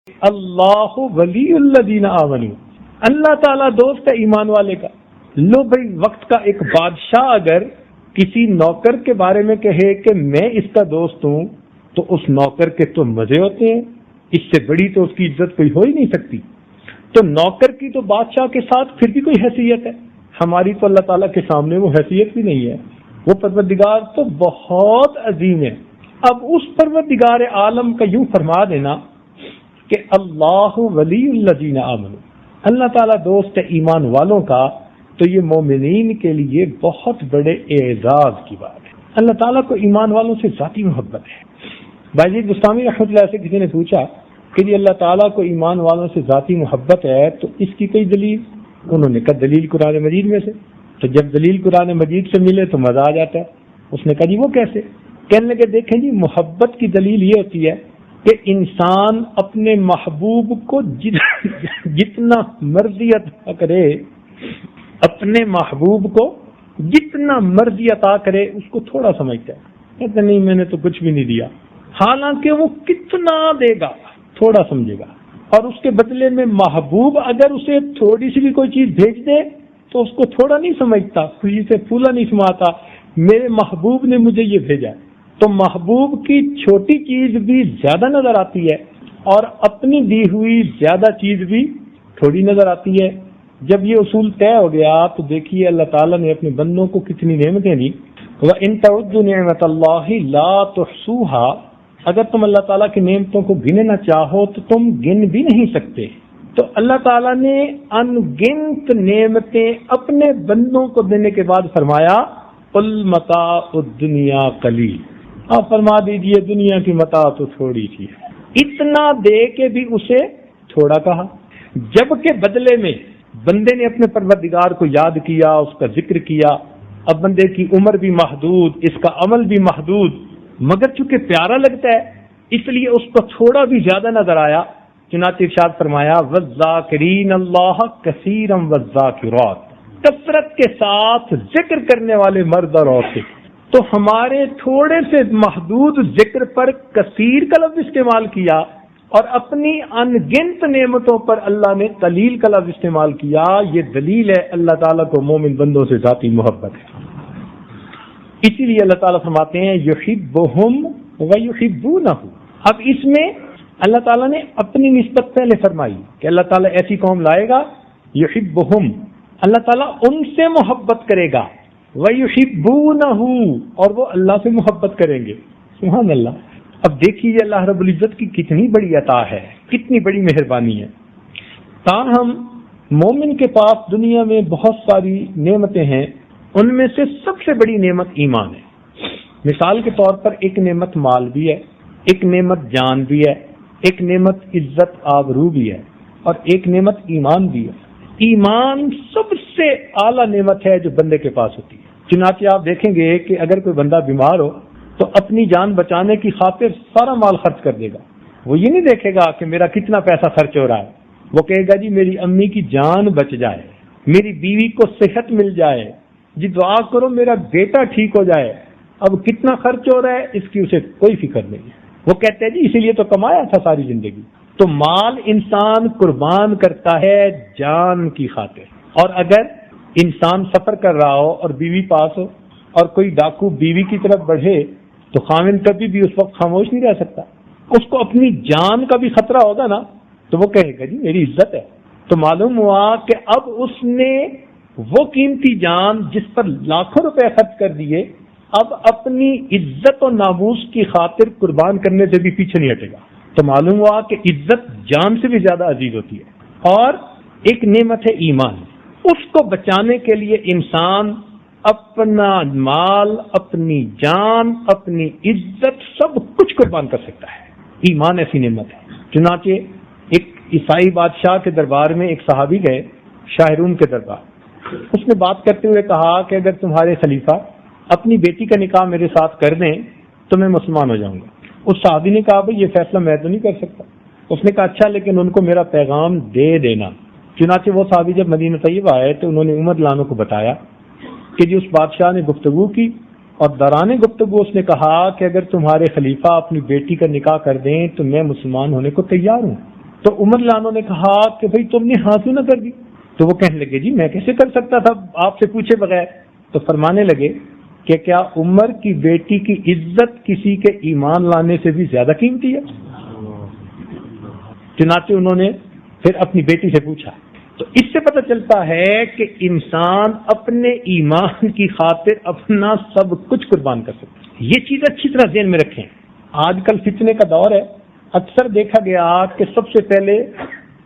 اللہ ولی الذین آمنوا، اللہ تعالیٰ دوست ہے ایمان والے کا۔ لو بھائی، وقت کا ایک بادشاہ اگر کسی نوکر کے بارے میں کہے کہ میں اس کا دوست ہوں تو اس نوکر کے تو مزے ہوتے ہیں، اس سے بڑی تو اس کی عزت کوئی ہو ہی نہیں سکتی۔ تو نوکر کی تو بادشاہ کے ساتھ پھر بھی کوئی حیثیت ہے، ہماری تو اللہ تعالیٰ کے سامنے وہ حیثیت بھی نہیں ہے۔ وہ پروردگار تو بہت عظیم ہے۔ اب اس پروردگار عالم کا یوں فرما دینا کہ اللہ ولی الذین آمنوا، اللہ تعالیٰ دوست ہے ایمان والوں کا، تو یہ مومنین کے لیے بہت بڑے اعزاز کی بات ہے۔ اللہ تعالیٰ کو ایمان والوں سے ذاتی محبت ہے۔ باجید بستامی رحمۃ اللہ سے کسی نے پوچھا کہ جی اللہ تعالیٰ کو ایمان والوں سے ذاتی محبت ہے تو اس کی کوئی دلیل؟ انہوں نے کہا دلیل قرآن مجید میں سے۔ تو جب دلیل قرآن مجید سے ملے تو مزہ آ جاتا ہے۔ اس نے کہا جی وہ کیسے؟ کہنے لگے دیکھیں جی، محبت کی دلیل یہ ہوتی ہے کہ انسان اپنے محبوب کو جتنا مرضی عطا کرے، اپنے محبوب کو جتنا مرضی عطا کرے اس کو تھوڑا سمجھتا ہے، کہتا نہیں میں نے تو کچھ بھی نہیں دیا، حالانکہ وہ کتنا دے گا تھوڑا سمجھے گا۔ اور اس کے بدلے میں محبوب اگر اسے تھوڑی سی بھی کوئی چیز بھیج دے تو اس کو تھوڑا نہیں سمجھتا، خوشی سے پھولا نہیں سماتا، میرے محبوب نے مجھے یہ بھیجا۔ تو محبوب کی چھوٹی چیز بھی زیادہ نظر آتی ہے اور اپنی دی ہوئی زیادہ چیز بھی تھوڑی نظر آتی ہے۔ جب یہ اصول طے ہو گیا تو دیکھیے اللہ تعالیٰ نے اپنے بندوں کو کتنی نعمتیں دی۔ وَإِن تَعُدُّوا نِعْمَةَ اللَّهِ لَا تُحْصُوهَا، اگر تم اللہ تعالیٰ کی نعمتوں کو گننا چاہو تو تم گن بھی نہیں سکتے۔ تو اللہ تعالیٰ نے ان گنت نعمتیں اپنے بندوں کو دینے کے بعد فرمایا قُلْ مَتَاعُ الدُّنْيَا قَلِيلٌ، آپ فرما دیجئے دنیا کی متاع تو تھوڑی سی ہے۔ اتنا دے کے بھی اسے تھوڑا کہا، جبکہ بدلے میں بندے نے اپنے پروردگار کو یاد کیا، اس کا ذکر کیا۔ اب بندے کی عمر بھی محدود، اس کا عمل بھی محدود، مگر چونکہ پیارا لگتا ہے اس لیے اس کو تھوڑا بھی زیادہ نظر آیا۔ چنانچہ ارشاد فرمایا وَالذَّاكِرِينَ اللَّهَ كَثِيرًا وَالذَّاكِرَاتِ، کثرت کے ساتھ ذکر کرنے والے مرد اور عورتیں۔ تو ہمارے تھوڑے سے محدود ذکر پر کثیر کا لفظ استعمال کیا اور اپنی ان گنت نعمتوں پر اللہ نے قلیل کا لفظ استعمال کیا۔ یہ دلیل ہے اللہ تعالیٰ کو مومن بندوں سے ذاتی محبت ہے۔ اسی لیے اللہ تعالیٰ فرماتے ہیں یحبہم ویحبونہ۔ اب اس میں اللہ تعالیٰ نے اپنی نسبت پہلے فرمائی کہ اللہ تعالیٰ ایسی قوم لائے گا، یحبہم، اللہ تعالیٰ ان سے محبت کرے گا، وَيُحِبُّونَهُ، اور وہ اللہ سے محبت کریں گے۔ سبحان اللہ۔ اب دیکھیے اللہ رب العزت کی کتنی بڑی عطا ہے، کتنی بڑی مہربانی ہے۔ تاہم مومن کے پاس دنیا میں بہت ساری نعمتیں ہیں، ان میں سے سب سے بڑی نعمت ایمان ہے۔ مثال کے طور پر ایک نعمت مال بھی ہے، ایک نعمت جان بھی ہے، ایک نعمت عزت آبرو بھی ہے، اور ایک نعمت ایمان بھی ہے۔ ایمان سب سے اعلیٰ نعمت ہے جو بندے کے پاس ہوتی ہے۔ چنانچہ آپ دیکھیں گے کہ اگر کوئی بندہ بیمار ہو تو اپنی جان بچانے کی خاطر سارا مال خرچ کر دے گا۔ وہ یہ نہیں دیکھے گا کہ میرا کتنا پیسہ خرچ ہو رہا ہے، وہ کہے گا جی میری امی کی جان بچ جائے، میری بیوی کو صحت مل جائے، جی دعا کرو میرا بیٹا ٹھیک ہو جائے۔ اب کتنا خرچ ہو رہا ہے اس کی اسے کوئی فکر نہیں ہے۔ وہ کہتے ہیں جی اسی لیے تو کمایا تھا ساری زندگی۔ تو مال انسان قربان کرتا ہے جان کی خاطر۔ اور اگر انسان سفر کر رہا ہو اور بیوی پاس ہو اور کوئی ڈاکو بیوی کی طرف بڑھے تو خاوند کبھی بھی اس وقت خاموش نہیں رہ سکتا، اس کو اپنی جان کا بھی خطرہ ہوگا نا، تو وہ کہے گا جی میری عزت ہے۔ تو معلوم ہوا کہ اب اس نے وہ قیمتی جان جس پر لاکھوں روپے خرچ کر دیے، اب اپنی عزت و ناموس کی خاطر قربان کرنے سے بھی پیچھے نہیں ہٹے گا۔ تو معلوم ہوا کہ عزت جان سے بھی زیادہ عزیز ہوتی ہے۔ اور ایک نعمت ہے ایمان، اس کو بچانے کے لیے انسان اپنا مال، اپنی جان، اپنی عزت سب کچھ قربان کر سکتا ہے۔ ایمان ایسی نعمت ہے۔ چنانچہ ایک عیسائی بادشاہ کے دربار میں ایک صحابی گئے، شاہ روم کے دربار۔ اس نے بات کرتے ہوئے کہا کہ اگر تمہارے خلیفہ اپنی بیٹی کا نکاح میرے ساتھ کر دیں تو میں مسلمان ہو جاؤں گا۔ اس صحابی نے کہا بھئی یہ فیصلہ میں تو نہیں کر سکتا۔ اس نے کہا اچھا لیکن ان کو میرا پیغام دے دینا۔ چنانچہ وہ صحابی جب مدینہ طیبہ آئے تو انہوں نے عمر لانو کو بتایا کہ جی اس بادشاہ نے گفتگو کی، اور دوران گفتگو اس نے کہا کہ اگر تمہارے خلیفہ اپنی بیٹی کا نکاح کر دیں تو میں مسلمان ہونے کو تیار ہوں۔ تو عمر لانو نے کہا کہ بھئی تم نے ہاں کیوں نہ کر دی؟ تو وہ کہنے لگے جی میں کیسے کر سکتا تھا آپ سے پوچھے بغیر؟ تو فرمانے لگے کہ کیا عمر کی بیٹی کی عزت کسی کے ایمان لانے سے بھی زیادہ قیمتی ہے؟ چنانچہ انہوں نے پھر اپنی بیٹی سے پوچھا. تو اس سے پتہ چلتا ہے کہ انسان اپنے ایمان کی خاطر اپنا سب کچھ قربان کر سکتا ہے. یہ چیز اچھی طرح ذہن میں رکھیں. آج کل فتنے کا دور ہے. اکثر دیکھا گیا کہ سب سے پہلے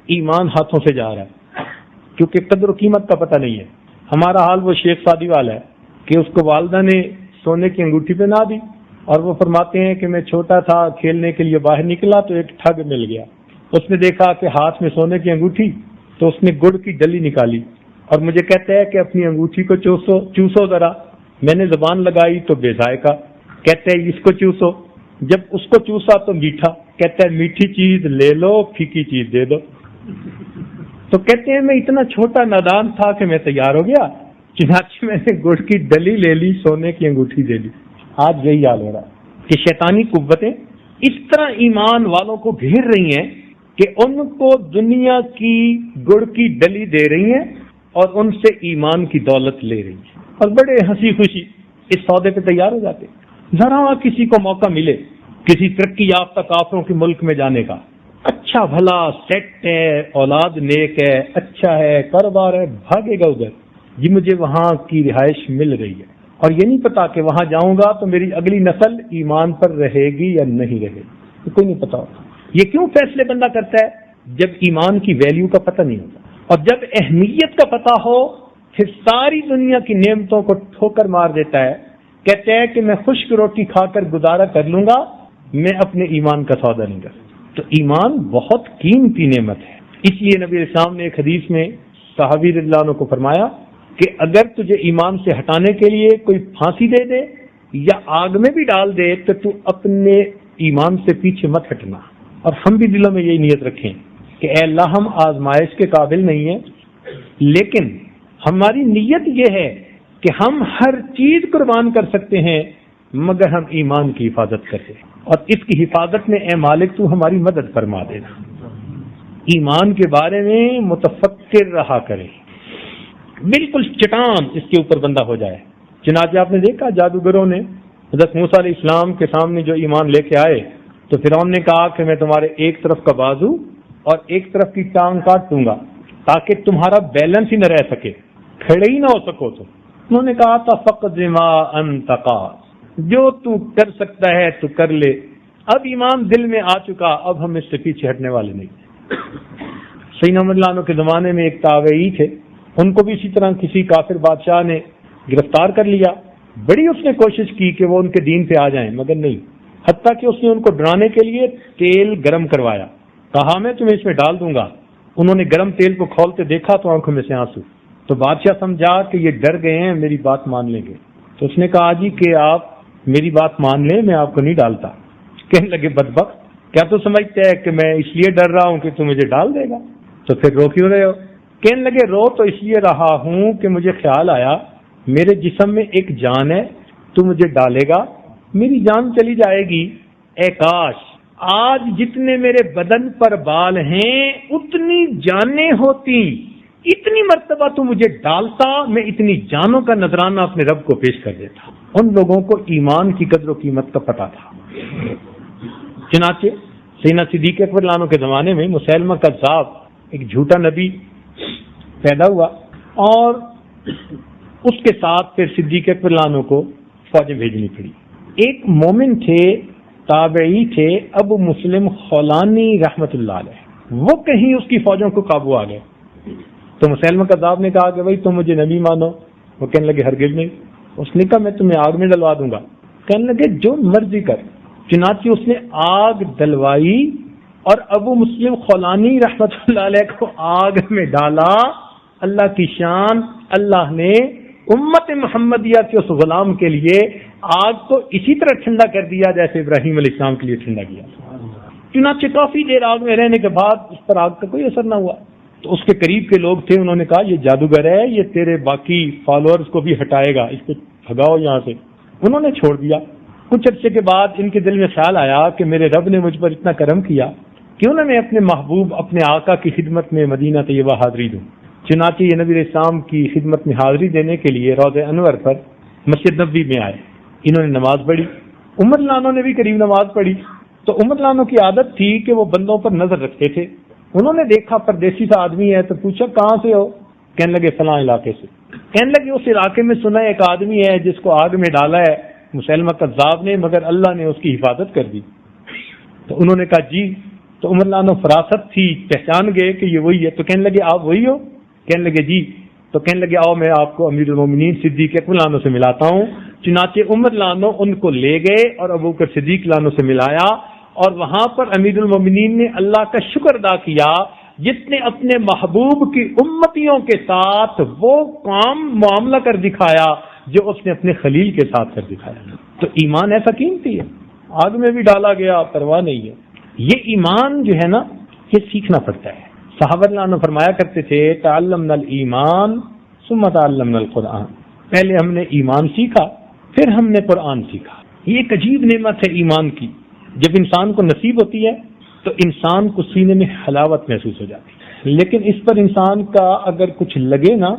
ایمان ہاتھوں سے جا رہا ہے کیونکہ قدر و قیمت کا پتہ نہیں ہے. ہمارا حال وہ شیخ سعدی والا ہے کہ اس کو والدہ نے سونے کی انگوٹھی پہنا دی اور وہ فرماتے ہیں کہ میں چھوٹا تھا کھیلنے کے لیے باہر نکلا تو ایک ٹھگ مل گیا. اس نے دیکھا کہ ہاتھ میں سونے کی انگوٹھی تو اس نے گڑ کی ڈلی نکالی اور مجھے کہتا ہے کہ اپنی انگوٹھی کو چوسو ذرا. میں نے زبان لگائی تو بے ذائقہ. کہتا ہے اس کو چوسو. جب اس کو چوسا تو میٹھا. کہتا ہے میٹھی چیز لے لو پھیکی چیز دے دو. تو کہتے ہیں میں اتنا چھوٹا نادان تھا کہ میں تیار ہو گیا. چنانچہ میں نے گڑ کی ڈلی لے لی سونے کی انگوٹھی دے لی. آج یہی حال ہو رہا ہے کہ شیطانی قوتیں اس طرح ایمان والوں کو گھیر رہی ہیں کہ ان کو دنیا کی گڑ کی ڈلی دے رہی ہیں اور ان سے ایمان کی دولت لے رہی ہیں اور بڑے ہنسی خوشی اس سودے پہ تیار ہو جاتے. ذرا کسی کو موقع ملے کسی ترقی یافتہ کافروں کے ملک میں جانے کا, اچھا بھلا سیٹ ہے, اولاد نیک ہے, اچھا ہے, کاروبار ہے, بھاگے گا ادھر جی مجھے وہاں کی رہائش مل رہی ہے اور یہ نہیں پتا کہ وہاں جاؤں گا تو میری اگلی نسل ایمان پر رہے گی یا نہیں رہے گی, کوئی نہیں پتا ہوتا. یہ کیوں فیصلے بندہ کرتا ہے؟ جب ایمان کی ویلیو کا پتہ نہیں ہوتا. اور جب اہمیت کا پتہ ہو پھر ساری دنیا کی نعمتوں کو ٹھوکر مار دیتا ہے. کہتے ہیں کہ میں خشک روٹی کھا کر گزارا کر لوں گا, میں اپنے ایمان کا سودا نہیں کر. تو ایمان بہت قیمتی نعمت ہے. اس لیے نبی اسلام نے ایک حدیث میں صحابی رضی اللہ عنہ کو فرمایا کہ اگر تجھے ایمان سے ہٹانے کے لیے کوئی پھانسی دے دے یا آگ میں بھی ڈال دے تو اپنے ایمان سے پیچھے مت ہٹنا. اور ہم بھی دلوں میں یہی نیت رکھیں کہ اے اللہ ہم آزمائش کے قابل نہیں ہیں لیکن ہماری نیت یہ ہے کہ ہم ہر چیز قربان کر سکتے ہیں مگر ہم ایمان کی حفاظت کریں اور اس کی حفاظت میں اے مالک تو ہماری مدد فرما دینا. ایمان کے بارے میں متفکر رہا کرے, بالکل چٹان اس کے اوپر بندہ ہو جائے. چنانچہ آپ نے دیکھا جادوگروں نے حضرت موسیٰ علیہ السلام کے سامنے جو ایمان لے کے آئے تو فرعون نے کہا کہ میں تمہارے ایک طرف کا بازو اور ایک طرف کی ٹانگ کاٹ دوں گا تاکہ تمہارا بیلنس ہی نہ رہ سکے, کھڑے ہی نہ ہو سکو. تو انہوں نے کہا تھا فقد ما انت قاد, جو تو کر سکتا ہے تو کر لے. اب ایمان دل میں آ چکا, اب ہم اس سے پیچھے ہٹنے والے نہیں. سیدنا عمر رضی اللہ عنہ کے زمانے میں ایک تابعی تھے, ان کو بھی اسی طرح کسی کافر بادشاہ نے گرفتار کر لیا. بڑی اس نے کوشش کی کہ وہ ان کے دین پہ آ جائیں مگر نہیں, حتیٰ کہ اس نے ان کو ڈرانے کے لیے تیل گرم کروایا, کہا میں تمہیں اس میں ڈال دوں گا. انہوں نے گرم تیل کو کھولتے دیکھا تو آنکھوں میں سے آنسو. تو بادشاہ سمجھا کہ یہ ڈر گئے ہیں, میری بات مان لیں گے. تو اس نے کہا جی کہ آپ میری بات مان لیں, میں آپ کو نہیں ڈالتا. کہنے لگے بدبخت, کیا تو سمجھتے ہے کہ میں اس لیے ڈر رہا ہوں کہ تو مجھے ڈال دے گا, تو پھر رو کیوں رہے ہو؟ کہنے لگے رو تو اس لیے رہا ہوں کہ مجھے خیال آیا میرے جسم میں ایک جان ہے, تو مجھے ڈالے گا, میری جان چلی جائے گی. اے کاش آج جتنے میرے بدن پر بال ہیں اتنی جانیں ہوتی, اتنی مرتبہ تو مجھے ڈالتا, میں اتنی جانوں کا نذرانہ اپنے رب کو پیش کر دیتا. ان لوگوں کو ایمان کی قدر و قیمت کا پتہ تھا. چنانچہ سیدنا صدیق اکبر رضی اللہ عنہ کے زمانے میں مسیلمہ کذاب ایک جھوٹا نبی پیدا ہوا اور اس کے ساتھ پھر صدیق اکبر رضی اللہ عنہ کو فوجیں بھیجنی پڑی. ایک مومن تھے, تابعی تھے, ابو مسلم خولانی رحمت اللہ علیہ, وہ کہیں اس کی فوجوں کو قابو آ گئے. تو مسیلمہ کذاب نے کہا کہ بھائی تم مجھے نبی مانو. وہ کہنے لگے ہرگز نہیں. اس نے کہا میں تمہیں آگ میں ڈلوا دوں گا. کہنے لگے جو مرضی کر. چنانچہ اس نے آگ ڈلوائی اور ابو مسلم خولانی رحمت اللہ علیہ کو آگ میں ڈالا. اللہ کی شان, اللہ نے امت محمدیہ کے اس غلام کے لیے آگ کو اسی طرح ٹھنڈا کر دیا جیسے ابراہیم علیہ السلام کے لیے ٹھنڈا کیا. چنانچہ کافی دیر آگ میں رہنے کے بعد اس پر آگ کا کوئی اثر نہ ہوا. تو اس کے قریب کے لوگ تھے, انہوں نے کہا یہ جادوگر ہے, یہ تیرے باقی فالوورز کو بھی ہٹائے گا, اس کو بھگاؤ یہاں سے. انہوں نے چھوڑ دیا. کچھ عرصے کے بعد ان کے دل میں خیال آیا کہ میرے رب نے مجھ پر اتنا کرم کیا کیوں نہ میں اپنے محبوب اپنے آقا کی خدمت میں مدینہ طیبہ حاضری دوں۔ چنانچہ یہ نبی اسلام کی خدمت میں حاضری دینے کے لیے روضہ انور پر مسجد نبوی میں آئے۔ انہوں نے نماز پڑھی، عمر لانو نے بھی قریب نماز پڑھی۔ تو عمر لانو کی عادت تھی کہ وہ بندوں پر نظر رکھتے تھے۔ انہوں نے دیکھا پردیسی سا آدمی ہے تو پوچھا کہاں سے ہو؟ کہنے لگے فلاں علاقے سے۔ کہنے لگے اس علاقے میں سنا ایک آدمی ہے جس کو آگ میں ڈالا ہے مسلمہ کذاب نے، مگر اللہ نے اس کی حفاظت کر دی۔ تو انہوں نے کہا جی۔ تو عمر لانو فراست تھی، پہچان گئے کہ یہ وہی ہے۔ تو کہنے لگے آپ وہی ہو؟ کہنے لگے جی۔ تو کہنے لگے آؤ میں آپ کو امیر المومنین صدیق اکبر لانو سے ملاتا ہوں۔ چنانچہ عمر لانو ان کو لے گئے اور ابو بکر صدیق لانو سے ملایا، اور وہاں پر امیر المومنین نے اللہ کا شکر ادا کیا جس نے اپنے محبوب کی امتیوں کے ساتھ وہ کام معاملہ کر دکھایا جو اس نے اپنے خلیل کے ساتھ کر دکھایا۔ تو ایمان ایسا قیمتی ہے، آگ میں بھی ڈالا گیا پرواہ نہیں ہے۔ یہ ایمان جو ہے نا یہ سیکھنا پڑتا ہے۔ صحابہ نے فرمایا کرتے تھے تعلمنا الایمان ثم تعلمنا القرآن، پہلے ہم نے ایمان سیکھا پھر ہم نے قرآن سیکھا۔ یہ ایک عجیب نعمت ہے ایمان کی، جب انسان کو نصیب ہوتی ہے تو انسان کو سینے میں حلاوت محسوس ہو جاتی ہے، لیکن اس پر انسان کا اگر کچھ لگے نا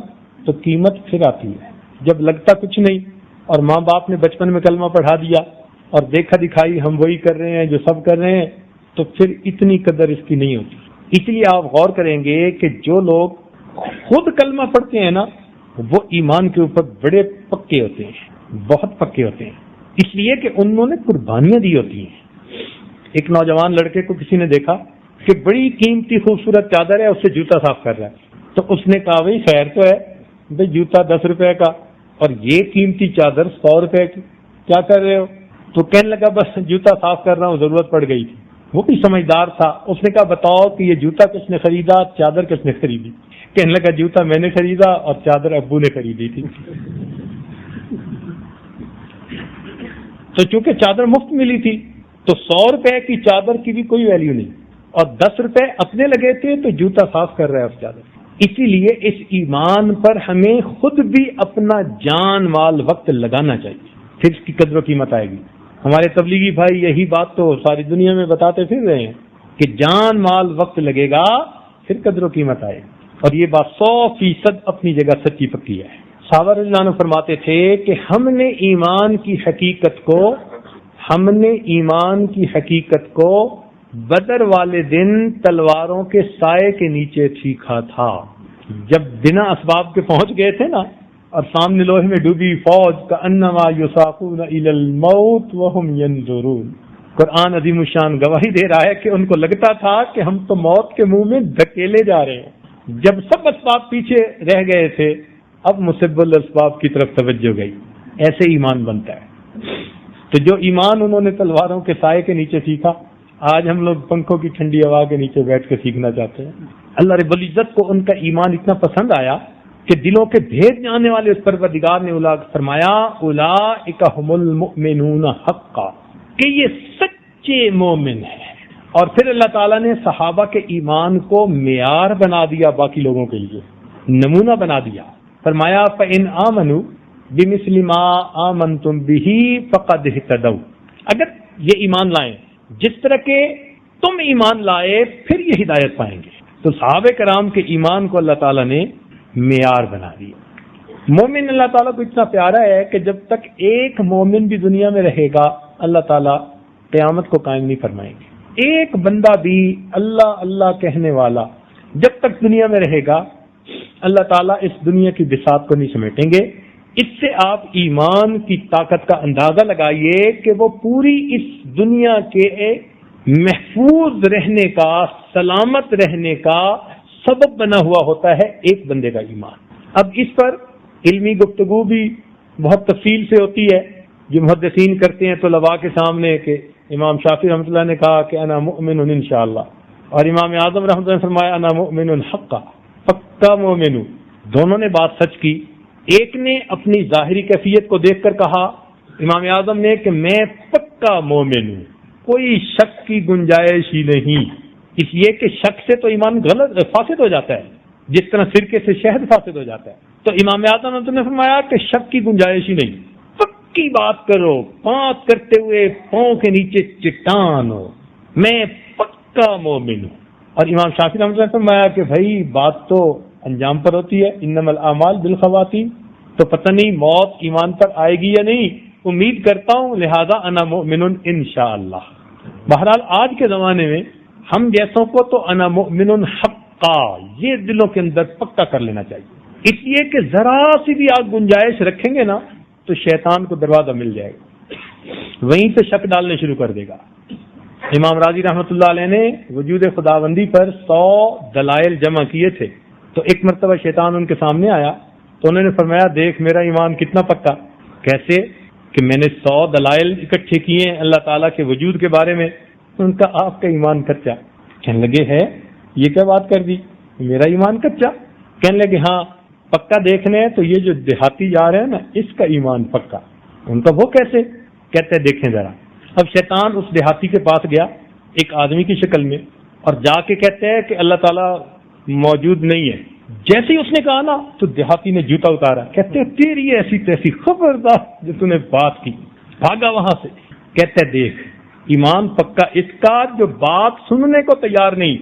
تو قیمت پھر آتی ہے۔ جب لگتا کچھ نہیں اور ماں باپ نے بچپن میں کلمہ پڑھا دیا اور دیکھا دکھائی ہم وہی کر رہے ہیں جو سب کر رہے ہیں، تو پھر اتنی قدر اس کی نہیں ہوتی۔ اس لیے آپ غور کریں گے کہ جو لوگ خود کلمہ پڑھتے ہیں نا وہ ایمان کے اوپر بڑے پکے ہوتے ہیں، بہت پکے ہوتے ہیں، اس لیے کہ انہوں نے قربانیاں دی ہوتی ہیں۔ ایک نوجوان لڑکے کو کسی نے دیکھا کہ بڑی قیمتی خوبصورت چادر ہے، اس سے جوتا صاف کر رہا ہے، تو اس نے کہا بھائی خیر تو ہے، بھائی جوتا 10 روپے کا اور یہ قیمتی چادر 100 روپے کی، کیا کر رہے ہو؟ تو کہنے لگا بس جوتا صاف کر رہا ہوں، ضرورت پڑ گئی تھی۔ وہ بھی سمجھدار تھا، اس نے کہا بتاؤ کہ یہ جوتا کس نے خریدا، چادر کس نے خریدی؟ کہنے لگا جوتا میں نے خریدا اور چادر ابو نے خریدی تھی۔ تو چونکہ چادر مفت ملی تھی تو 100 روپے کی چادر کی بھی کوئی ویلیو نہیں، اور 10 روپے اپنے لگے تھے تو جوتا صاف کر رہا ہے اس چادر۔ اسی لیے اس ایمان پر ہمیں خود بھی اپنا جان مال وقت لگانا چاہیے، پھر اس کی قدر و قیمت آئے گی۔ ہمارے تبلیغی بھائی یہی بات تو ساری دنیا میں بتاتے پھر رہے ہیں کہ جان مال وقت لگے گا پھر قدر و قیمت آئے گی، اور یہ بات 100% اپنی جگہ سچی پکی ہے۔ صحابہ رضی اللہ عنہ فرماتے تھے کہ ہم نے ایمان کی حقیقت کو بدر والے دن تلواروں کے سائے کے نیچے سیکھا تھا۔ جب بنا اسباب کے پہنچ گئے تھے نا اور سامنے لوہے میں ڈوبی فوج کا انما یساقون الی الموت وہم ینظرون، قرآن عظیم الشان گواہی دے رہا ہے کہ ان کو لگتا تھا کہ ہم تو موت کے منہ میں دھکیلے جا رہے ہیں۔ جب سب اسباب پیچھے رہ گئے تھے اب مسبب الاسباب کی طرف توجہ گئی۔ ایسے ایمان بنتا ہے۔ تو جو ایمان انہوں نے تلواروں کے سائے کے نیچے سیکھا، آج ہم لوگ پنکھوں کی ٹھنڈی ہوا کے نیچے بیٹھ کے سیکھنا چاہتے ہیں۔ اللہ رب العزت کو ان کا ایمان اتنا پسند آیا کہ دلوں کے بھید جاننے والے اس پروردگار نے فرمایا اولئک ھم المؤمنون حقا، کہ یہ سچے مومن ہیں۔ اور پھر اللہ تعالیٰ نے صحابہ کے ایمان کو معیار بنا دیا، باقی لوگوں کے لیے نمونہ بنا دیا۔ فرمایا فَإِنْ آمَنُوا بِمِثْلِ مَا آمَنْتُمْ بِهِ فَقَدْ اهْتَدَوْا، اگر یہ ایمان لائیں جس طرح کے تم ایمان لائے پھر یہ ہدایت پائیں گے۔ تو صحابہ کرام کے ایمان کو اللہ تعالیٰ نے معیار بنا دیا۔ مومن اللہ تعالیٰ کو اتنا پیارا ہے کہ جب تک ایک مومن بھی دنیا میں رہے گا اللہ تعالیٰ قیامت کو قائم نہیں فرمائیں گے۔ ایک بندہ بھی اللہ اللہ کہنے والا جب تک دنیا میں رہے گا اللہ تعالیٰ اس دنیا کی بساط کو نہیں سمیٹیں گے۔ اس سے آپ ایمان کی طاقت کا اندازہ لگائیے کہ وہ پوری اس دنیا کے محفوظ رہنے کا، سلامت رہنے کا سبب بنا ہوا ہوتا ہے ایک بندے کا ایمان۔ اب اس پر علمی گفتگو بھی بہت تفصیل سے ہوتی ہے، جو محدثین کرتے ہیں طلباء کے سامنے کہ امام شافعی رحمۃ اللہ نے کہا کہ انا مؤمن انشاءاللہ، اور امام اعظم رحمۃ اللہ نے فرمایا انا مؤمن حقا، پکا مومن۔ دونوں نے بات سچ کی۔ ایک نے اپنی ظاہری کیفیت کو دیکھ کر کہا امام اعظم نے کہ میں پکا مومن ہوں، کوئی شک کی گنجائش ہی نہیں، اس لیے کہ شک سے تو ایمان غلط فاسد ہو جاتا ہے، جس طرح سرکے سے شہد فاسد ہو جاتا ہے۔ تو امام اعظم نے فرمایا کہ شک کی گنجائش ہی نہیں، پکی بات کرو، بات کرتے ہوئے پاؤں کے نیچے چٹان ہو، میں پکا مومن ہوں. اور امام شافعی رحمۃ اللہ نے فرمایا کہ بھائی بات تو انجام پر ہوتی ہے، انما الاعمال بالخواتیم، تو پتہ نہیں موت ایمان پر آئے گی یا نہیں، امید کرتا ہوں، لہذا انا مؤمن انشاءاللہ. بہرحال آج کے زمانے میں ہم جیسوں کو تو انا مؤمن حقا یہ دلوں کے اندر پکا کر لینا چاہیے، اس لیے کہ ذرا سی بھی آپ گنجائش رکھیں گے نا تو شیطان کو دروازہ مل جائے گا، وہیں سے شک ڈالنے شروع کر دے گا. امام راضی رحمۃ اللہ علیہ نے وجود خداوندی پر 100 دلائل جمع کیے تھے، تو ایک مرتبہ شیطان ان کے سامنے آیا تو انہوں نے فرمایا دیکھ میرا ایمان کتنا پکا. کیسے کہ میں نے 100 دلائل اکٹھے کیے ہیں اللہ تعالیٰ کے وجود کے بارے میں. ان کا آپ کا ایمان کچا. کہنے لگے ہے یہ کیا بات کر دی، میرا ایمان کچا؟ کہنے لگے ہاں پکا دیکھنے تو یہ جو دیہاتی جا رہے ہیں نا اس کا ایمان پکا. ان کا وہ کیسے؟ کہتے دیکھیں ذرا. اب شیطان اس دیہاتی کے پاس گیا ایک آدمی کی شکل میں اور جا کے کہتے ہیں کہ اللہ تعالیٰ موجود نہیں ہے. جیسے ہی اس نے کہا نا تو دیہاتی نے جوتا اتارا، کہتے تیری ایسی تیسی خبردار جو تو نے بات کی. بھاگا وہاں سے. کہتے دیکھ ایمان پکا اس کا جو بات سننے کو تیار نہیں،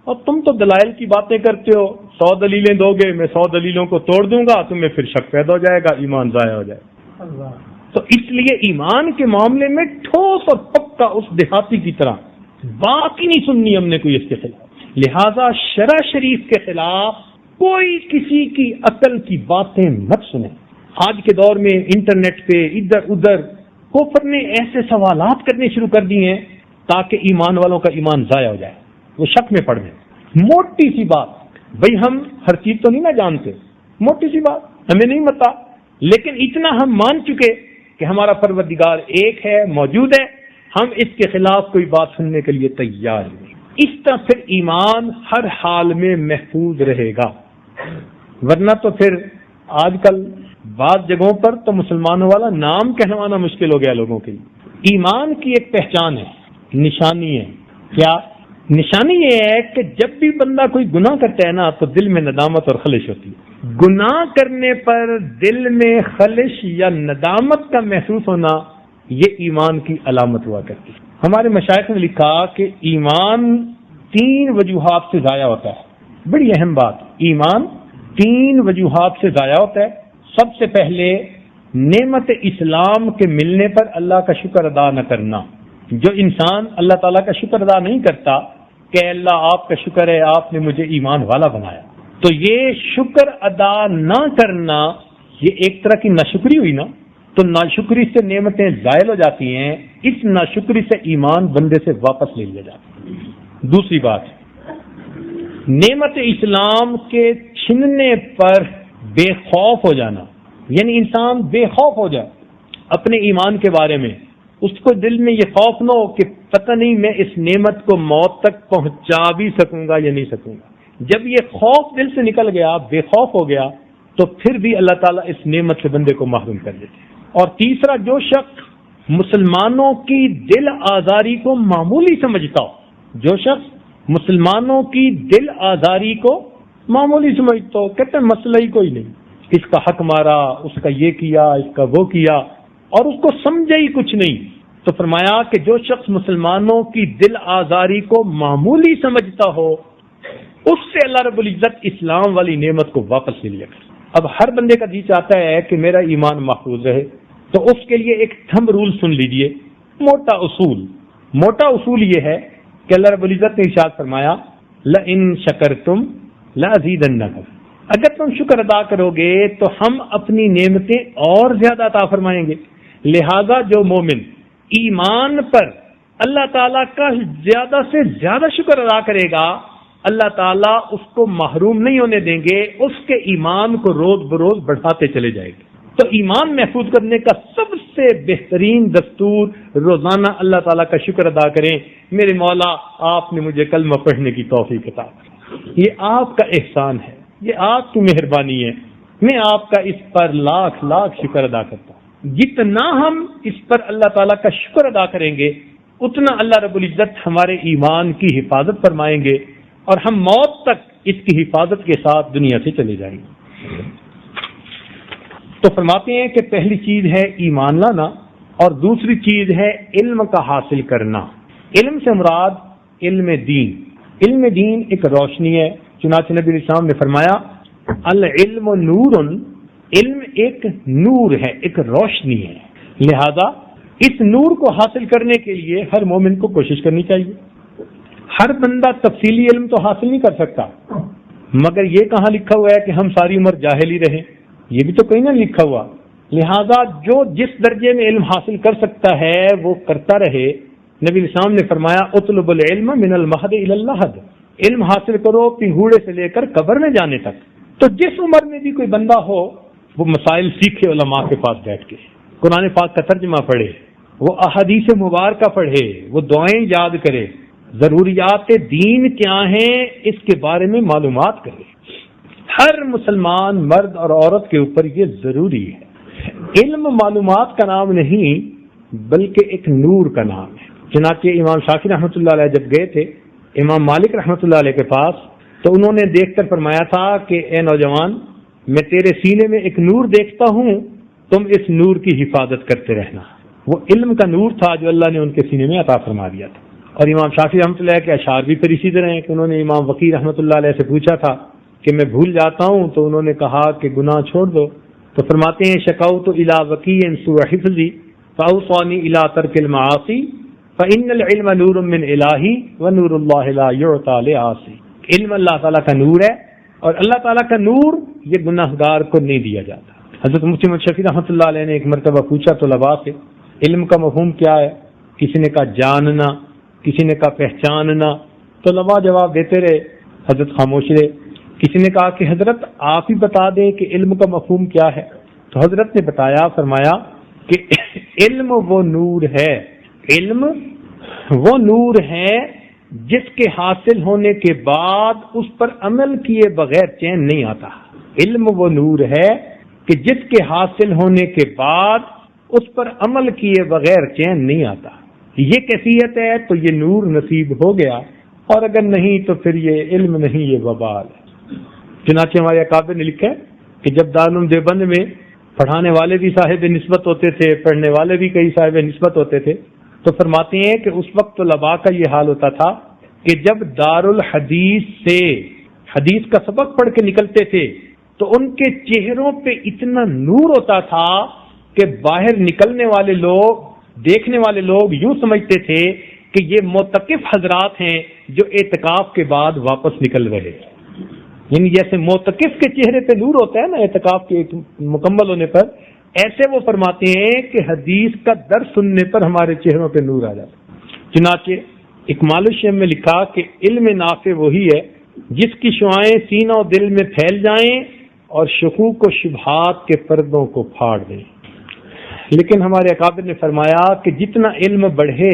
اور تم تو دلائل کی باتیں کرتے ہو، 100 دلیلیں دو گے میں 100 دلیلوں کو توڑ دوں گا، تمہیں پھر شک پیدا ہو جائے گا، ایمان ضائع ہو جائے گا. تو اس لیے ایمان کے معاملے میں ٹھوس اور پکا اس دیہاتی کی طرح بات ہی نہیں سننی ہم نے کوئی اس کے خلاف. لہذا شرع شریف کے خلاف کوئی کسی کی عقل کی باتیں مت سنیں. آج کے دور میں انٹرنیٹ پہ ادھر ادھر کفر نے ایسے سوالات کرنے شروع کر دیے ہیں تاکہ ایمان والوں کا ایمان ضائع ہو جائے، وہ شک میں پڑ گئے. موٹی سی بات، بھئی ہم ہر چیز تو نہیں نہ جانتے، موٹی سی بات ہمیں نہیں پتا، لیکن اتنا ہم مان چکے کہ ہمارا پروردگار ایک ہے، موجود ہے، ہم اس کے خلاف کوئی بات سننے کے لیے تیار نہیں. اس طرح پھر ایمان ہر حال میں محفوظ رہے گا. ورنہ تو پھر آج کل بعض جگہوں پر تو مسلمانوں والا نام کہلوانا مشکل ہو گیا لوگوں کے لیے. ایمان کی ایک پہچان ہے، نشانی ہے. کیا نشانی؟ یہ ہے کہ جب بھی بندہ کوئی گناہ کرتا ہے نا تو دل میں ندامت اور خلش ہوتی ہے. گناہ کرنے پر دل میں خلش یا ندامت کا محسوس ہونا یہ ایمان کی علامت ہوا کرتی ہے. ہمارے مشائخ نے لکھا کہ ایمان 3 وجوہات سے ضائع ہوتا ہے. بڑی اہم بات، ایمان 3 وجوہات سے ضائع ہوتا ہے. سب سے پہلے نعمت اسلام کے ملنے پر اللہ کا شکر ادا نہ کرنا. جو انسان اللہ تعالیٰ کا شکر ادا نہیں کرتا کہ اللہ آپ کا شکر ہے آپ نے مجھے ایمان والا بنایا، تو یہ شکر ادا نہ کرنا یہ ایک طرح کی ناشکری ہوئی نا. تو ناشکری سے نعمتیں زائل ہو جاتی ہیں، اس ناشکری سے ایمان بندے سے واپس لے لیا جاتا ہے. دوسری بات، نعمت اسلام کے چھننے پر بے خوف ہو جانا، یعنی انسان بے خوف ہو جائے اپنے ایمان کے بارے میں. اس کو دل میں یہ خوف نہ ہو کہ پتہ نہیں میں اس نعمت کو موت تک پہنچا بھی سکوں گا یا نہیں سکوں گا. جب یہ خوف دل سے نکل گیا، بے خوف ہو گیا، تو پھر بھی اللہ تعالیٰ اس نعمت سے بندے کو محروم کر دیتے. اور تیسرا، جو شخص مسلمانوں کی دل آزاری کو معمولی سمجھتا ہو، جو شخص مسلمانوں کی دل آزاری کو معمولی سمجھتا ہو، کہتے ہیں مسئلہ ہی کوئی نہیں، اس کا حق مارا، اس کا یہ کیا، اس کا وہ کیا، اور اس کو سمجھا ہی کچھ نہیں. تو فرمایا کہ جو شخص مسلمانوں کی دل آزاری کو معمولی سمجھتا ہو اس سے اللہ رب العزت اسلام والی نعمت کو واپس لے لیا کر. اب ہر بندے کا جی چاہتا ہے کہ میرا ایمان محفوظ رہے، تو اس کے لیے ایک تھمب رول سن لیجئے. موٹا اصول یہ ہے کہ اللہ رب العزت نے ارشاد فرمایا لَإِن شَكَرْتُمْ لَأَزِيدَنَّكُمْ، اگر تم شکر ادا کرو گے تو ہم اپنی نعمتیں اور زیادہ عطا فرمائیں گے. لہذا جو مومن ایمان پر اللہ تعالیٰ کا زیادہ سے زیادہ شکر ادا کرے گا، اللہ تعالیٰ اس کو محروم نہیں ہونے دیں گے، اس کے ایمان کو روز بروز بڑھاتے چلے جائے گے. تو ایمان محفوظ کرنے کا سب سے بہترین دستور روزانہ اللہ تعالیٰ کا شکر ادا کریں. میرے مولا آپ نے مجھے کلمہ پڑھنے کی توفیق عطا کی، یہ آپ کا احسان ہے، یہ آپ کی مہربانی ہے، میں آپ کا اس پر لاکھ لاکھ شکر ادا کرتا ہوں. جتنا ہم اس پر اللہ تعالیٰ کا شکر ادا کریں گے اتنا اللہ رب العزت ہمارے ایمان کی حفاظت فرمائیں گے اور ہم موت تک اس کی حفاظت کے ساتھ دنیا سے چلے جائیں گے. تو فرماتے ہیں کہ پہلی چیز ہے ایمان لانا اور دوسری چیز ہے علم کا حاصل کرنا. علم سے مراد علم دین. علم دین ایک روشنی ہے. چنانچہ نبی علیہ السلام نے فرمایا العلم نور، علم ایک نور ہے، ایک روشنی ہے. لہذا اس نور کو حاصل کرنے کے لیے ہر مومن کو کوشش کرنی چاہیے. ہر بندہ تفصیلی علم تو حاصل نہیں کر سکتا، مگر یہ کہاں لکھا ہوا ہے کہ ہم ساری عمر جاہل ہی رہیں؟ یہ بھی تو کہیں نہ لکھا ہوا. لہذا جو جس درجے میں علم حاصل کر سکتا ہے وہ کرتا رہے. نبی علیہ السلام نے فرمایا اطلب العلم من المہد الی اللحد، علم حاصل کرو پنگھوڑے سے لے کر قبر میں جانے تک. تو جس عمر میں بھی کوئی بندہ ہو وہ مسائل سیکھے علماء کے پاس بیٹھ کے، قرآن پاک کا ترجمہ پڑھے، وہ احادیث مبارکہ پڑھے، وہ دعائیں یاد کرے، ضروریات دین کیا ہیں اس کے بارے میں معلومات کرے. ہر مسلمان مرد اور عورت کے اوپر یہ ضروری ہے. علم معلومات کا نام نہیں بلکہ ایک نور کا نام ہے. چنانچہ امام شافعی رحمۃ اللہ علیہ جب گئے تھے امام مالک رحمۃ اللہ علیہ کے پاس، تو انہوں نے دیکھ کر فرمایا تھا کہ اے نوجوان، میں تیرے سینے میں ایک نور دیکھتا ہوں، تم اس نور کی حفاظت کرتے رہنا. وہ علم کا نور تھا جو اللہ نے ان کے سینے میں عطا فرما دیا تھا. اور امام شافعی رحمۃ اللہ کے اشعار بھی پھر اسی طرح ہیں کہ انہوں نے امام وقی رحمۃ اللہ علیہ سے پوچھا تھا کہ میں بھول جاتا ہوں، تو انہوں نے کہا کہ گناہ چھوڑ دو. تو فرماتے ہیں شکوت الی وقی سوء حفظی فاوصانی الی ترک المعاصی فان العلم نور من الہی ونور اللہ لا یعطی لعاصی. علم اللہ تعالیٰ کا نور ہے اور اللہ تعالیٰ کا نور یہ گناہگار کو نہیں دیا جاتا. حضرت مفتی محمد شفیع رحمۃ اللہ علیہ نے ایک مرتبہ پوچھا طلباء سے علم کا مفہوم کیا ہے؟ کسی نے کہا جاننا، کسی نے کہا پہچاننا. طلباء جواب دیتے رہے، حضرت خاموش رہے. کسی نے کہا کہ حضرت آپ ہی بتا دیں کہ علم کا مفہوم کیا ہے. تو حضرت نے بتایا، فرمایا کہ علم وہ نور ہے، علم وہ نور ہے جس کے حاصل ہونے کے بعد اس پر عمل کیے بغیر چین نہیں آتا. علم وہ نور ہے کہ جس کے حاصل ہونے کے بعد اس پر عمل کیے بغیر چین نہیں آتا. یہ کیفیت ہے تو یہ نور نصیب ہو گیا، اور اگر نہیں تو پھر یہ علم نہیں، یہ وبال ہے. چنانچہ ہمارے اکابر نے لکھا ہے کہ جب دارالعلوم دیوبند میں پڑھانے والے بھی صاحب نسبت ہوتے تھے، پڑھنے والے بھی کئی صاحب نسبت ہوتے تھے، تو فرماتے ہیں کہ اس وقت طلباء کا یہ حال ہوتا تھا کہ جب دارالحدیث سے حدیث کا سبق پڑھ کے نکلتے تھے تو ان کے چہروں پہ اتنا نور ہوتا تھا کہ باہر نکلنے والے لوگ، دیکھنے والے لوگ یوں سمجھتے تھے کہ یہ معتکف حضرات ہیں جو اعتکاف کے بعد واپس نکل رہے. یعنی جیسے معتکف کے چہرے پہ نور ہوتا ہے نا اعتکاف کے مکمل ہونے پر، ایسے وہ فرماتے ہیں کہ حدیث کا درس سننے پر ہمارے چہروں پہ نور آ جاتا. چنانچہ اکمال الشیخ میں لکھا کہ علم نافع وہی ہے جس کی شعائیں سینہ و دل میں پھیل جائیں اور شکوک و شبہات کے پردوں کو پھاڑ دیں. لیکن ہمارے اکابر نے فرمایا کہ جتنا علم بڑھے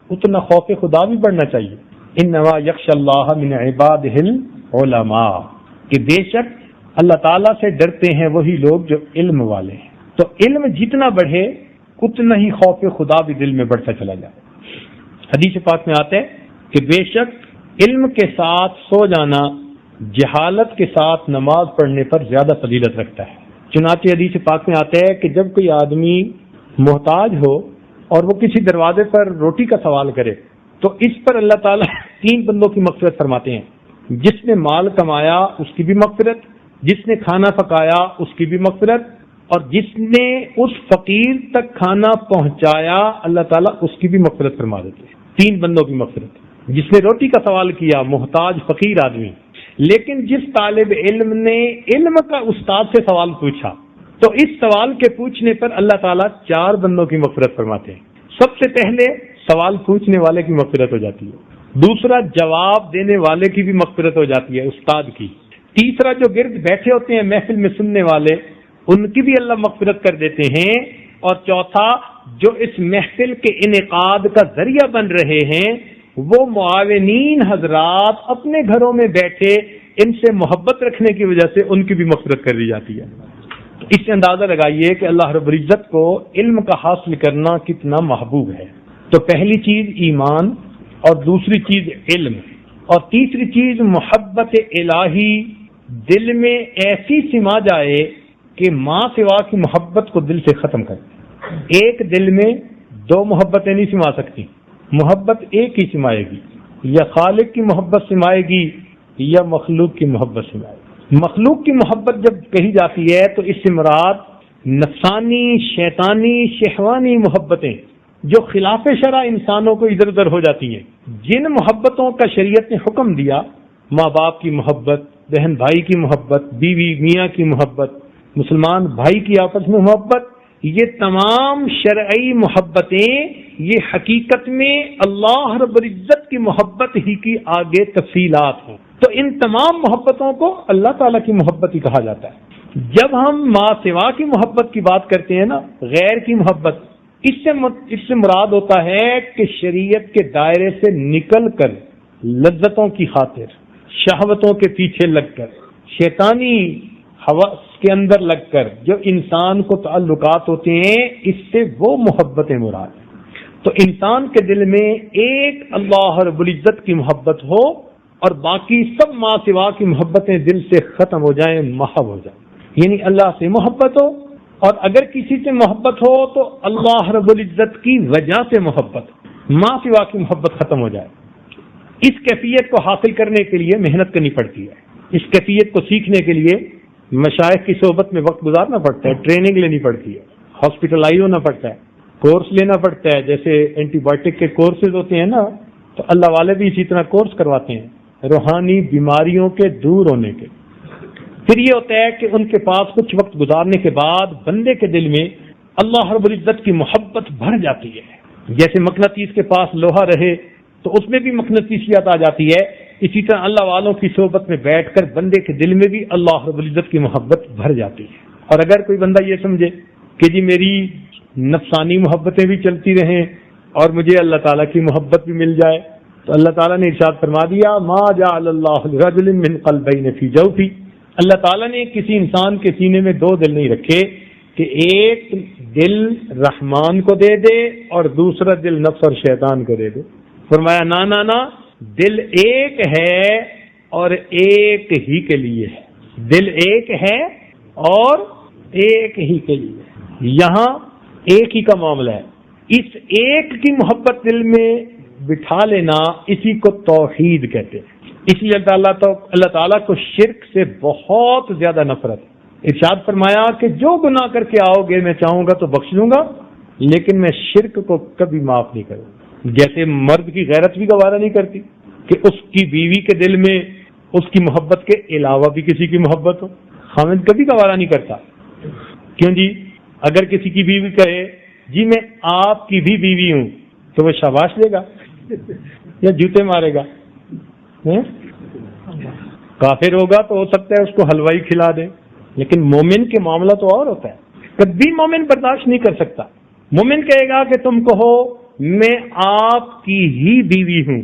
اتنا خوف خدا بھی بڑھنا چاہیے. انما یخشی اللہ من عبادہ العلماء، کہ بے شک اللہ تعالیٰ سے ڈرتے ہیں وہی لوگ جو علم والے ہیں. تو علم جتنا بڑھے اتنا ہی خوف خدا بھی دل میں بڑھتا چلا جائے. حدیث پاک میں آتا ہے کہ بے شک علم کے ساتھ سو جانا جہالت کے ساتھ نماز پڑھنے پر زیادہ فضیلت رکھتا ہے. چنانچہ حدیث پاک میں آتا ہے کہ جب کوئی آدمی محتاج ہو اور وہ کسی دروازے پر روٹی کا سوال کرے تو اس پر اللہ تعالیٰ 3 بندوں کی مغفرت فرماتے ہیں. جس نے مال کمایا اس کی بھی مغفرت، جس نے کھانا پکایا اس کی بھی مغفرت، اور جس نے اس فقیر تک کھانا پہنچایا اللہ تعالیٰ اس کی بھی مغفرت فرما دیتے ہیں. 3 بندوں کی مغفرت. جس نے روٹی کا سوال کیا، محتاج فقیر آدمی، لیکن جس طالب علم نے علم کا استاد سے سوال پوچھا تو اس سوال کے پوچھنے پر اللہ تعالیٰ 4 بندوں کی مغفرت فرماتے ہیں. سب سے پہلے سوال پوچھنے والے کی مغفرت ہو جاتی ہے، دوسرا جواب دینے والے کی بھی مغفرت ہو جاتی ہے، استاد کی، تیسرا جو گرد بیٹھے ہوتے ہیں محفل میں سننے والے ان کی بھی اللہ مغفرت کر دیتے ہیں، اور چوتھا جو اس محفل کے انعقاد کا ذریعہ بن رہے ہیں وہ معاونین حضرات اپنے گھروں میں بیٹھے ان سے محبت رکھنے کی وجہ سے ان کی بھی مغفرت کر دی جاتی ہے. اس سے اندازہ لگائیے کہ اللہ رب العزت کو علم کا حاصل کرنا کتنا محبوب ہے. تو پہلی چیز ایمان، اور دوسری چیز علم، اور تیسری چیز محبت الہی دل میں ایسی سما جائے کہ ماں سوا کی محبت کو دل سے ختم کر. ایک دل میں 2 محبتیں نہیں سما سکتی، محبت ایک ہی سمائے گی. یا خالق کی محبت سے مائے گی یا مخلوق کی محبت سے مائے گی؟ مخلوق کی محبت جب کہی جاتی ہے تو اس سے مراد نفسانی، شیطانی، شہوانی محبتیں جو خلاف شرع انسانوں کو ادھر ادھر ہو جاتی ہیں، جن محبتوں کا شریعت نے حکم دیا، ماں باپ کی محبت، بہن بھائی کی محبت، بیوی میاں کی محبت، مسلمان بھائی کی آپس میں محبت، یہ تمام شرعی محبتیں یہ حقیقت میں اللہ رب العزت کی محبت ہی کی آگے تفصیلات ہیں۔ تو ان تمام محبتوں کو اللہ تعالیٰ کی محبت ہی کہا جاتا ہے۔ جب ہم ما سوا کی محبت کی بات کرتے ہیں نا، غیر کی محبت، اس سے مراد ہوتا ہے کہ شریعت کے دائرے سے نکل کر لذتوں کی خاطر، شہوتوں کے پیچھے لگ کر، شیطانی حواس کے اندر لگ کر جو انسان کو تعلقات ہوتے ہیں، اس سے وہ محبتیں مراد ہیں۔ تو انسان کے دل میں ایک اللہ رب العزت کی محبت ہو اور باقی سب ما سوا کی محبتیں دل سے ختم ہو جائیں، محو ہو جائیں، یعنی اللہ سے محبت ہو، اور اگر کسی سے محبت ہو تو اللہ رب العزت کی وجہ سے محبت، ما سوا کی محبت ختم ہو جائے۔ اس کیفیت کو حاصل کرنے کے لیے محنت کرنی پڑتی ہے، اس کیفیت کو سیکھنے کے لیے مشائخ کی صحبت میں وقت گزارنا پڑتا ہے، ٹریننگ لینی پڑتی ہے، ہاسپٹلائز ہونا پڑتا ہے، کورس لینا پڑتا ہے، جیسے اینٹی بایوٹک کے کورسز ہوتے ہیں نا، تو اللہ والے بھی اسی طرح کورس کرواتے ہیں روحانی بیماریوں کے دور ہونے کے۔ پھر یہ ہوتا ہے کہ ان کے پاس کچھ وقت گزارنے کے بعد بندے کے دل میں اللہ رب العزت کی محبت بھر جاتی ہے، جیسے مقناطیس کے پاس لوہا رہے تو اس میں بھی مقناطیسیت آ جاتی ہے، اسی طرح اللہ والوں کی صحبت میں بیٹھ کر بندے کے دل میں بھی اللہ رب العزت کی محبت بھر جاتی ہے۔ اور اگر کوئی بندہ یہ سمجھے کہ جی میری نفسانی محبتیں بھی چلتی رہیں اور مجھے اللہ تعالیٰ کی محبت بھی مل جائے، تو اللہ تعالیٰ نے ارشاد فرما دیا ما جعل اللہ لرجل من قلبین فی جوفہ، اللہ تعالیٰ نے کسی انسان کے سینے میں دو دل نہیں رکھے کہ ایک دل رحمان کو دے دے اور دوسرا دل نفس اور شیطان کو دے دے۔ فرمایا نا، دل ایک ہے اور ایک ہی کے لیے ہے، دل ایک ہے اور ایک ہی کے لیے، یہاں ایک ہی کا معاملہ ہے۔ اس ایک کی محبت دل میں بٹھا لینا، اسی کو توحید کہتے ہیں۔ اس لیے اللہ تعالیٰ کو شرک سے بہت زیادہ نفرت ہے۔ ارشاد فرمایا کہ جو گناہ کر کے آؤ گے میں چاہوں گا تو بخش دوں گا، لیکن میں شرک کو کبھی معاف نہیں کروں گا۔ جیسے مرد کی غیرت بھی گوارا نہیں کرتی کہ اس کی بیوی کے دل میں اس کی محبت کے علاوہ بھی کسی کی محبت ہو، خاوند کبھی گوارا نہیں کرتا۔ کیوں جی؟ اگر کسی کی بیوی کہے جی میں آپ کی بھی بیوی ہوں تو وہ شاباش دے گا یا جوتے مارے گا؟ کافر ہوگا تو ہو سکتا ہے اس کو حلوائی کھلا دے، لیکن مومن کے معاملہ تو اور ہوتا ہے۔ کبھی مومن برداشت نہیں کر سکتا۔ مومن کہے گا کہ تم کہو میں آپ کی ہی بیوی ہوں،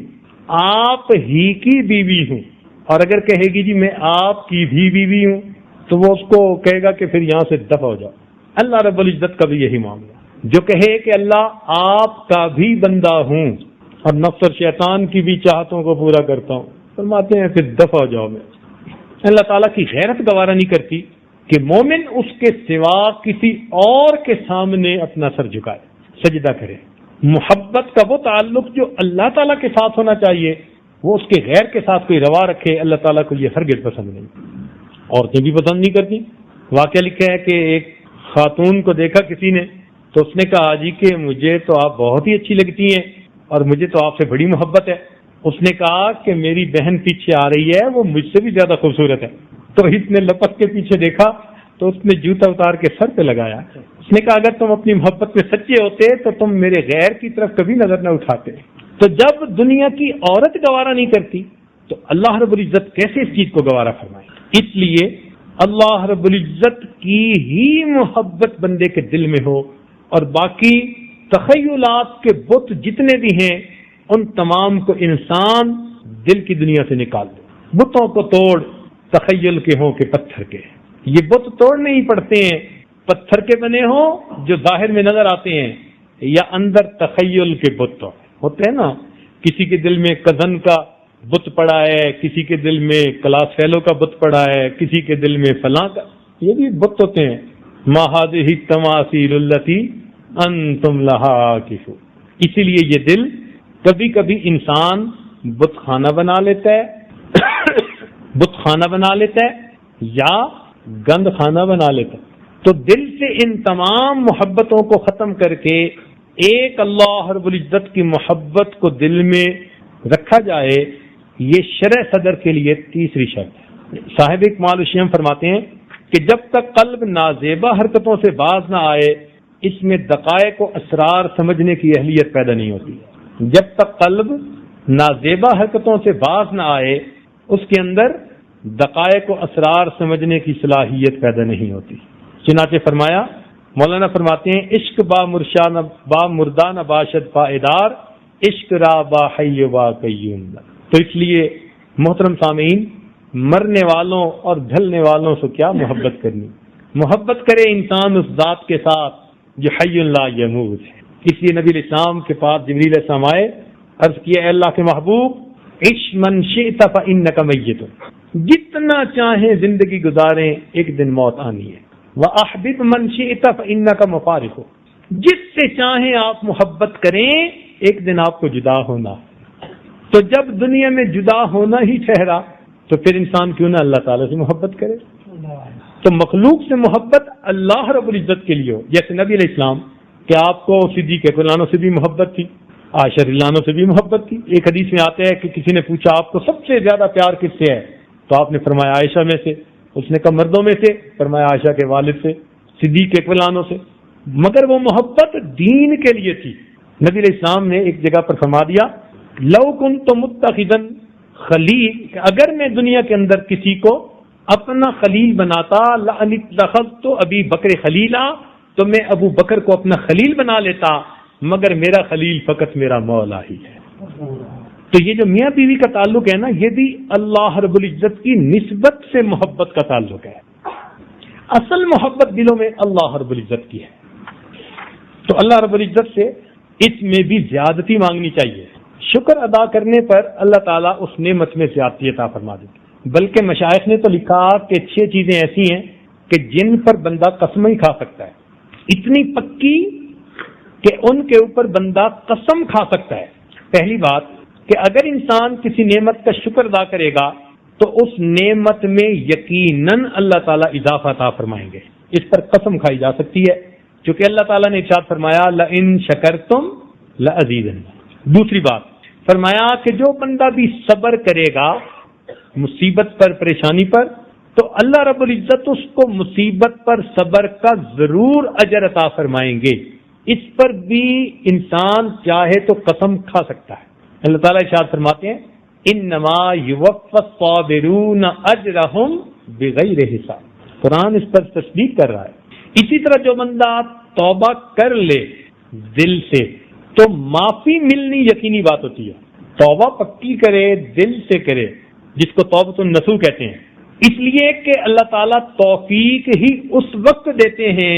آپ ہی کی بیوی ہوں، اور اگر کہے گی جی میں آپ کی بھی بیوی ہوں تو وہ اس کو کہے گا کہ پھر یہاں سے دفع ہو جاؤ۔ اللہ رب العزت کا بھی یہی معاملہ، جو کہے کہ اللہ آپ کا بھی بندہ ہوں اور نفس اور شیطان کی بھی چاہتوں کو پورا کرتا ہوں، فرماتے ہیں پھر دفع ہو جاؤ میں۔ اللہ تعالیٰ کی غیرت گوارا نہیں کرتی کہ مومن اس کے سوا کسی اور کے سامنے اپنا سر جھکائے، سجدہ کرے۔ محبت کا وہ تعلق جو اللہ تعالیٰ کے ساتھ ہونا چاہیے وہ اس کے غیر کے ساتھ کوئی روا رکھے، اللہ تعالیٰ کو یہ ہرگز پسند نہیں۔ عورتیں بھی پسند نہیں کرتی۔ واقعہ لکھا ہے کہ ایک خاتون کو دیکھا کسی نے تو اس نے کہا جی کہ مجھے تو آپ بہت ہی اچھی لگتی ہیں اور مجھے تو آپ سے بڑی محبت ہے۔ اس نے کہا کہ میری بہن پیچھے آ رہی ہے، وہ مجھ سے بھی زیادہ خوبصورت ہے۔ تو اس نے لپک کے پیچھے دیکھا تو اس نے جوتا اتار کے سر پہ لگایا۔ اس نے کہا اگر تم اپنی محبت میں سچے ہوتے تو تم میرے غیر کی طرف کبھی نظر نہ اٹھاتے۔ تو جب دنیا کی عورت گوارا نہیں کرتی تو اللہ رب العزت کیسے اس چیز کو گوارا فرمائے؟ اس لیے اللہ رب العزت کی ہی محبت بندے کے دل میں ہو، اور باقی تخیلات کے بت جتنے بھی ہیں ان تمام کو انسان دل کی دنیا سے نکال دے۔ بتوں کو توڑ، تخیل کے ہوں کہ پتھر کے۔ یہ بت توڑنے ہی پڑتے ہیں، پتھر کے بنے ہوں جو ظاہر میں نظر آتے ہیں، یا اندر تخیل کے بت ہوتے ہیں نا۔ کسی کے دل میں کزن کا بت پڑا ہے، کسی کے دل میں کلاس فیلو کا بت پڑا ہے، کسی کے دل میں فلاں کا، یہ بھی بت ہوتے ہیں۔ ما هذه التماثيل التي انتم لها عاكفون۔ اسی لیے یہ دل کبھی کبھی انسان بت خانہ بنا لیتا ہے یا گند خانہ بنا لیتا ہے. تو دل سے ان تمام محبتوں کو ختم کر کے ایک اللہ رب العزت کی محبت کو دل میں رکھا جائے، یہ شرع صدر کے لیے تیسری شرط ہے. صاحب اکمال الشیم فرماتے ہیں کہ جب تک قلب نازیبا حرکتوں سے باز نہ آئے اس میں دقائق و اسرار سمجھنے کی اہلیت پیدا نہیں ہوتی. جب تک قلب نازیبا حرکتوں سے باز نہ آئے اس کے اندر دقائق و اسرار سمجھنے کی صلاحیت پیدا نہیں ہوتی. چنانچہ فرمایا، مولانا فرماتے ہیں عشق با مردہ نہ باشد پائیدار، عشق را با حی با قیوم. تو اس لیے محترم سامعین، مرنے والوں اور ڈھلنے والوں سے کیا محبت کرنی، محبت کرے انسان اس ذات کے ساتھ جو حی لا یموت ہے. اس لیے نبی علیہ السلام کے پاس جبریل علیہ السلام آئے، عرض کیا اے اللہ کے محبوب عش من شئت فإنک میت، جتنا چاہیں زندگی گزاریں ایک دن موت آنی ہے. وَأَحْبِبْ مَنْ شِئْتَ فَإِنَّكَ مُفَارِقُ، جس سے چاہیں آپ محبت کریں ایک دن آپ کو جدا ہونا. تو جب دنیا میں جدا ہونا ہی ٹھہرا تو پھر انسان کیوں نہ اللہ تعالیٰ سے محبت کرے. تو مخلوق سے محبت اللہ رب العزت کے لیے ہو. جیسے نبی علیہ السلام کہ آپ کو صدیق اکبر سے بھی محبت تھی، عائشہ رضی اللہ عنہ سے بھی محبت تھی. ایک حدیث میں آتا ہے کہ کسی نے پوچھا آپ کو سب سے زیادہ پیار کس سے ہے، تو آپ نے فرمایا عائشہ میں سے. اس نے کہا مردوں میں سے، فرمایا عائشہ کے والد سے، صدیق اکبر عنہ سے. مگر وہ محبت دین کے لیے تھی. نبی علیہ السلام نے ایک جگہ پر فرما دیا لو کنت متخذا خلیل، اگر میں دنیا کے اندر کسی کو اپنا خلیل بناتا لاتخذت ابی بکر خلیلا، تو میں ابو بکر کو اپنا خلیل بنا لیتا، مگر میرا خلیل فقط میرا مولا ہی ہے. تو یہ جو میاں بیوی کا تعلق ہے نا، یہ بھی اللہ رب العزت کی نسبت سے محبت کا تعلق ہے. اصل محبت دلوں میں اللہ رب العزت کی ہے. تو اللہ رب العزت سے اس میں بھی زیادتی مانگنی چاہیے. شکر ادا کرنے پر اللہ تعالیٰ اس نعمت میں زیادتی عطا فرما دیتے. بلکہ مشائخ نے تو لکھا کہ 6 چیزیں ایسی ہیں کہ جن پر بندہ قسم ہی کھا سکتا ہے، اتنی پکی کہ ان کے اوپر بندہ قسم کھا سکتا ہے. پہلی بات کہ اگر انسان کسی نعمت کا شکر ادا کرے گا تو اس نعمت میں یقیناً اللہ تعالیٰ اضافہ عطا فرمائیں گے. اس پر قسم کھائی جا سکتی ہے کیونکہ اللہ تعالیٰ نے ارشاد فرمایا لئن شکرتم لازیدن. دوسری بات فرمایا کہ جو بندہ بھی صبر کرے گا مصیبت پر، پریشانی پر، تو اللہ رب العزت اس کو مصیبت پر صبر کا ضرور اجر عطا فرمائیں گے. اس پر بھی انسان چاہے تو قسم کھا سکتا ہے. اللہ تعالیٰ ارشاد فرماتے ہیں انما یوفی الصابرون اجرہم بغیر حساب. قرآن اس پر تصدیق کر رہا ہے. اسی طرح جو بندہ توبہ کر لے دل سے تو معافی ملنی یقینی بات ہوتی ہے. توبہ پکی کرے، دل سے کرے، جس کو توبۃ النصوح کہتے ہیں. اس لیے کہ اللہ تعالیٰ توفیق ہی اس وقت دیتے ہیں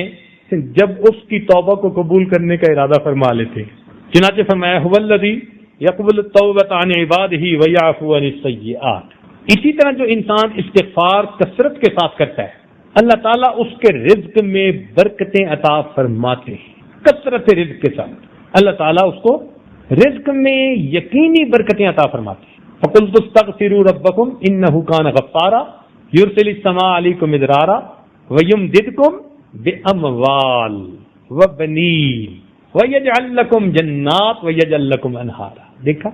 جب اس کی توبہ کو قبول کرنے کا ارادہ فرما لیتے ہیں. چنانچہ فرمایا هو الذی یقبل التوبۃ عن عبادہ ویعفو عن السیئات. اسی طرح جو انسان استغفار کثرت کے ساتھ کرتا ہے اللہ تعالیٰ اس کے رزق میں برکتیں عطا فرماتے ہیں. کثرت رزق کے ساتھ اللہ تعالیٰ اس کو رزق میں یقینی برکتیں عطا فرماتے ہیں. فَقُلْتُ اسْتَغْفِرُوا رَبَّكُمْ إِنَّهُ كَانَ غَفَّارًا يُرْسِلِ السَّمَاءَ عَلَيْكُمْ مِدْرَارًا وَيُمْدِدْكُمْ بِأَمْوَالٍ وَبَنِينَ وَيَجْعَلْ لَكُمْ جَنَّاتٍ وَيَجْعَلْ لَكُمْ أَنْهَارًا. دیکھا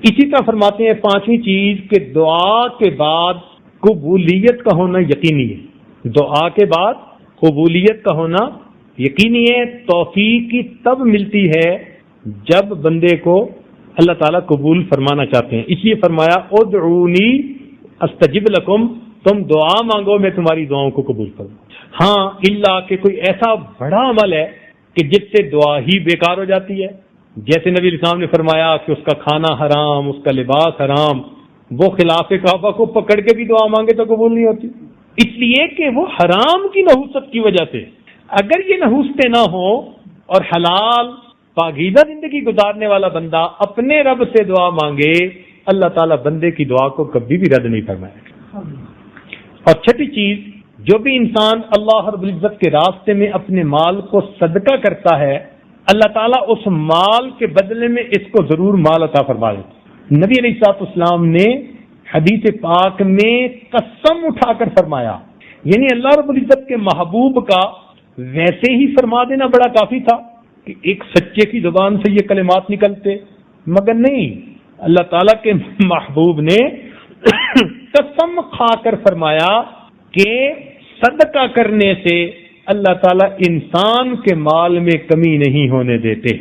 اسی طرح فرماتے ہیں 5ویں چیز کہ دعا کے بعد قبولیت کا ہونا یقینی ہے. دعا کے بعد قبولیت کا ہونا یقینی ہے. توفیق کی تب ملتی ہے جب بندے کو اللہ تعالیٰ قبول فرمانا چاہتے ہیں. اس لیے فرمایا ادعونی استجب لکم، تم دعا مانگو میں تمہاری دعاؤں کو قبول کروں. ہاں الا کہ کوئی ایسا بڑا عمل ہے کہ جس سے دعا ہی بیکار ہو جاتی ہے. جیسے نبی علیہ السلام نے فرمایا کہ اس کا کھانا حرام، اس کا لباس حرام، وہ خلاف کعبہ کو پکڑ کے بھی دعا مانگے تو قبول نہیں ہوتی. اس لیے کہ وہ حرام کی نحوست کی وجہ سے. اگر یہ نحوستیں نہ ہوں اور حلال پاکیزہ زندگی گزارنے والا بندہ اپنے رب سے دعا مانگے اللہ تعالیٰ بندے کی دعا کو کبھی بھی رد نہیں فرمائے گا. اور 6ٹھی چیز، جو بھی انسان اللہ رب العزت کے راستے میں اپنے مال کو صدقہ کرتا ہے اللہ تعالیٰ اس مال کے بدلے میں اس کو ضرور مال عطا فرما دیتا ہے. نبی علیہ الصلوۃ والسلام نے حدیث پاک میں قسم اٹھا کر فرمایا، یعنی اللہ رب العزت کے محبوب کا ویسے ہی فرما دینا بڑا کافی تھا کہ ایک سچے کی زبان سے یہ کلمات نکلتے، مگر نہیں، اللہ تعالیٰ کے محبوب نے قسم کھا کر فرمایا کہ صدقہ کرنے سے اللہ تعالیٰ انسان کے مال میں کمی نہیں ہونے دیتے۔